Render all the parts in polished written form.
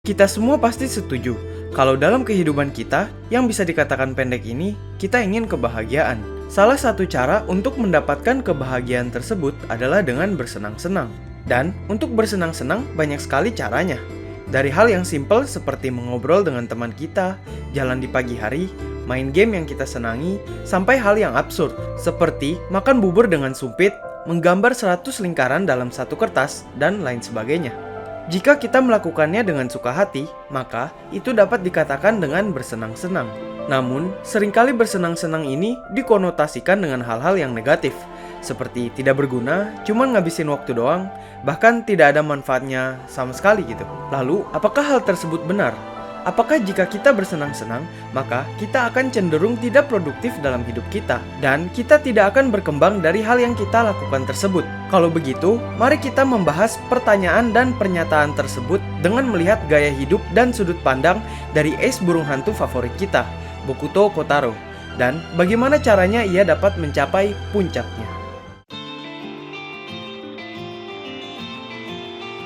Kita semua pasti setuju kalau dalam kehidupan kita yang bisa dikatakan pendek ini, kita ingin kebahagiaan. Salah satu cara untuk mendapatkan kebahagiaan tersebut adalah dengan bersenang-senang. Dan untuk bersenang-senang banyak sekali caranya. Dari hal yang simpel seperti mengobrol dengan teman kita, jalan di pagi hari, main game yang kita senangi, sampai hal yang absurd seperti makan bubur dengan sumpit, menggambar 100 lingkaran dalam satu kertas, dan lain sebagainya. Jika kita melakukannya dengan suka hati, maka itu dapat dikatakan dengan bersenang-senang. Namun, seringkali bersenang-senang ini dikonotasikan dengan hal-hal yang negatif, seperti tidak berguna, cuma ngabisin waktu doang, bahkan tidak ada manfaatnya sama sekali gitu. Lalu, apakah hal tersebut benar? Apakah jika kita bersenang-senang, maka kita akan cenderung tidak produktif dalam hidup kita, dan kita tidak akan berkembang dari hal yang kita lakukan tersebut? Kalau begitu, mari kita membahas pertanyaan dan pernyataan tersebut dengan melihat gaya hidup dan sudut pandang dari ace burung hantu favorit kita, Bokuto Kotaro, dan bagaimana caranya ia dapat mencapai puncaknya.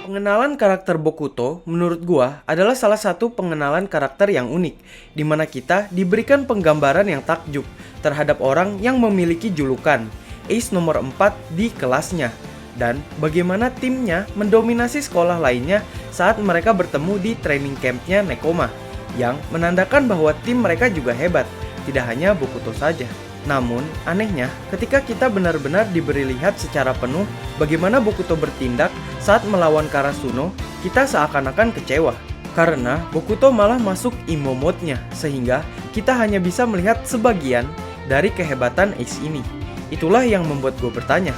Pengenalan karakter Bokuto menurut gua adalah salah satu pengenalan karakter yang unik, di mana kita diberikan penggambaran yang takjub terhadap orang yang memiliki julukan Ace nomor 4 di kelasnya, dan bagaimana timnya mendominasi sekolah lainnya saat mereka bertemu di training campnya Nekoma, yang menandakan bahwa tim mereka juga hebat, tidak hanya Bokuto saja. Namun, anehnya, ketika kita benar-benar diberi lihat secara penuh bagaimana Bokuto bertindak saat melawan Karasuno, kita seakan-akan kecewa. Karena Bokuto malah masuk emo mode-nya, sehingga kita hanya bisa melihat sebagian dari kehebatan Ace ini. Itulah yang membuat gue bertanya,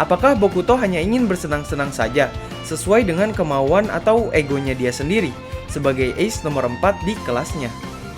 apakah Bokuto hanya ingin bersenang-senang saja, sesuai dengan kemauan atau egonya dia sendiri, sebagai Ace nomor 4 di kelasnya?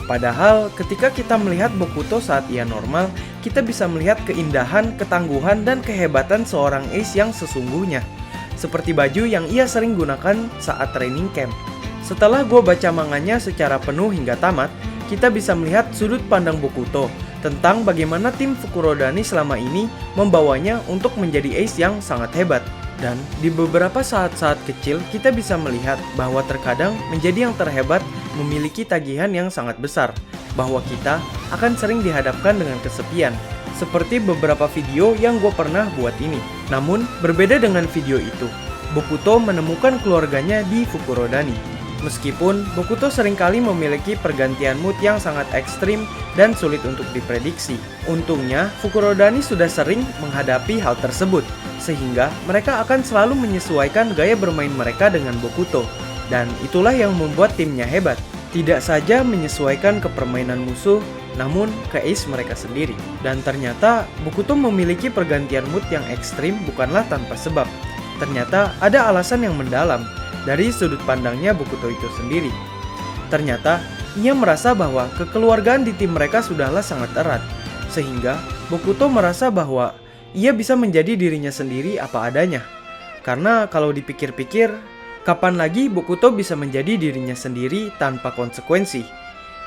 Padahal ketika kita melihat Bokuto saat ia normal, kita bisa melihat keindahan, ketangguhan, dan kehebatan seorang Ace yang sesungguhnya. Seperti baju yang ia sering gunakan saat training camp. Setelah gue baca manganya secara penuh hingga tamat, kita bisa melihat sudut pandang Bokuto tentang bagaimana tim Fukurodani selama ini membawanya untuk menjadi Ace yang sangat hebat. Dan di beberapa saat-saat kecil kita bisa melihat bahwa terkadang menjadi yang terhebat memiliki tagihan yang sangat besar, bahwa kita akan sering dihadapkan dengan kesepian, seperti beberapa video yang gue pernah buat ini. Namun berbeda dengan video itu, Bokuto menemukan keluarganya di Fukurodani. Meskipun Bokuto seringkali memiliki pergantian mood yang sangat ekstrim dan sulit untuk diprediksi. Untungnya Fukurodani sudah sering menghadapi hal tersebut, sehingga mereka akan selalu menyesuaikan gaya bermain mereka dengan Bokuto. Dan itulah yang membuat timnya hebat. Tidak saja menyesuaikan ke permainan musuh, namun ke ace mereka sendiri. Dan ternyata Bokuto memiliki pergantian mood yang ekstrim bukanlah tanpa sebab. Ternyata ada alasan yang mendalam dari sudut pandangnya Bokuto itu sendiri. Ternyata ia merasa bahwa kekeluargaan di tim mereka sudahlah sangat erat, sehingga Bokuto merasa bahwa ia bisa menjadi dirinya sendiri apa adanya. Karena kalau dipikir-pikir, kapan lagi Bokuto bisa menjadi dirinya sendiri tanpa konsekuensi?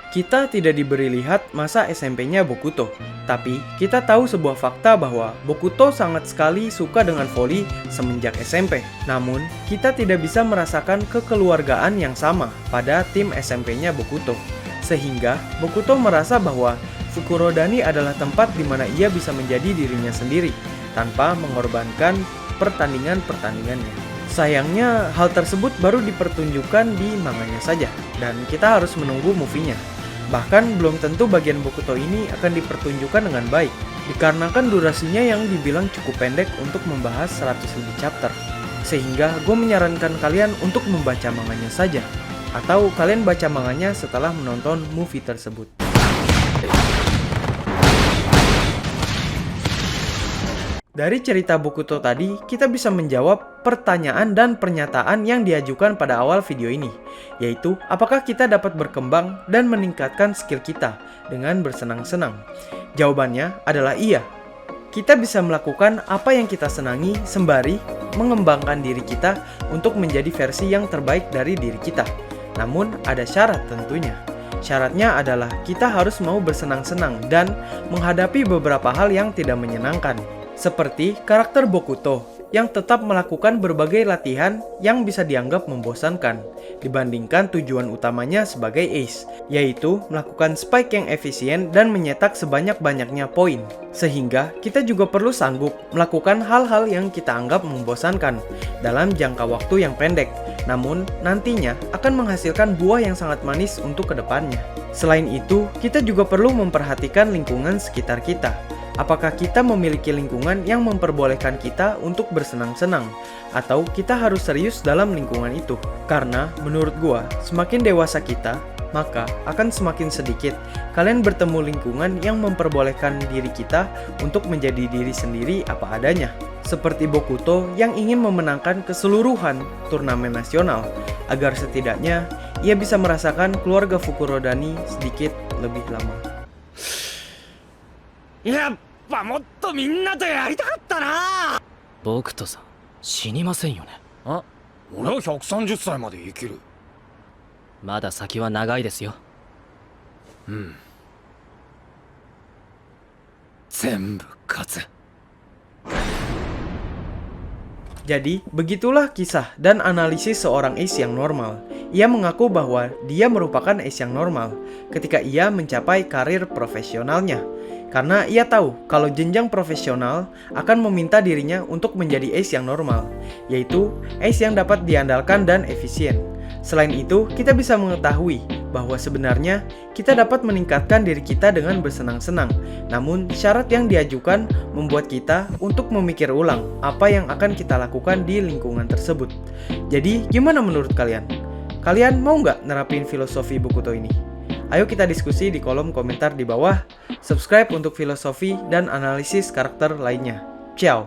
Kita tidak diberi lihat masa SMP-nya Bokuto, tapi kita tahu sebuah fakta bahwa Bokuto sangat sekali suka dengan voli semenjak SMP. Namun, kita tidak bisa merasakan kekeluargaan yang sama pada tim SMP-nya Bokuto. Sehingga, Bokuto merasa bahwa Fukurodani adalah tempat di mana ia bisa menjadi dirinya sendiri, tanpa mengorbankan pertandingan-pertandingannya. Sayangnya, hal tersebut baru dipertunjukkan di manganya saja, dan kita harus menunggu movie-nya. Bahkan belum tentu bagian Bokuto ini akan dipertunjukkan dengan baik, dikarenakan durasinya yang dibilang cukup pendek untuk membahas 100 lebih chapter. Sehingga gue menyarankan kalian untuk membaca manganya saja, atau kalian baca manganya setelah menonton movie tersebut. Dari cerita Bokuto tadi, kita bisa menjawab pertanyaan dan pernyataan yang diajukan pada awal video ini, yaitu apakah kita dapat berkembang dan meningkatkan skill kita dengan bersenang-senang? Jawabannya adalah iya. Kita bisa melakukan apa yang kita senangi sembari mengembangkan diri kita untuk menjadi versi yang terbaik dari diri kita. Namun ada syarat tentunya. Syaratnya adalah kita harus mau bersenang-senang dan menghadapi beberapa hal yang tidak menyenangkan. Seperti karakter Bokuto yang tetap melakukan berbagai latihan yang bisa dianggap membosankan dibandingkan tujuan utamanya sebagai ace, yaitu melakukan spike yang efisien dan menyetak sebanyak-banyaknya poin. Sehingga kita juga perlu sanggup melakukan hal-hal yang kita anggap membosankan dalam jangka waktu yang pendek, namun nantinya akan menghasilkan buah yang sangat manis untuk kedepannya. Selain itu, kita juga perlu memperhatikan lingkungan sekitar kita. Apakah kita memiliki lingkungan yang memperbolehkan kita untuk bersenang-senang, atau kita harus serius dalam lingkungan itu? Karena menurut gua, semakin dewasa kita, maka akan semakin sedikit kalian bertemu lingkungan yang memperbolehkan diri kita untuk menjadi diri sendiri apa adanya. Seperti Bokuto yang ingin memenangkan keseluruhan turnamen nasional, agar setidaknya ia bisa merasakan keluarga Fukurodani sedikit lebih lama. やっぱもっとみんなとやりたかったな。僕とさん死にませんよね。あ、俺は130歳まで生きる。まだ先は長いですよ。うん。全部勝つ。 Jadi, begitulah kisah dan analisis seorang ace yang normal. Ia mengaku bahwa dia merupakan ace yang normal ketika ia mencapai karir profesionalnya. Karena ia tahu kalau jenjang profesional akan meminta dirinya untuk menjadi ace yang normal, yaitu ace yang dapat diandalkan dan efisien. Selain itu, kita bisa mengetahui bahwa sebenarnya kita dapat meningkatkan diri kita dengan bersenang-senang. Namun, syarat yang diajukan membuat kita untuk memikir ulang apa yang akan kita lakukan di lingkungan tersebut. Jadi, gimana menurut kalian? Kalian mau nggak nerapin filosofi Bokuto ini? Ayo kita diskusi di kolom komentar di bawah. Subscribe untuk filosofi dan analisis karakter lainnya. Ciao!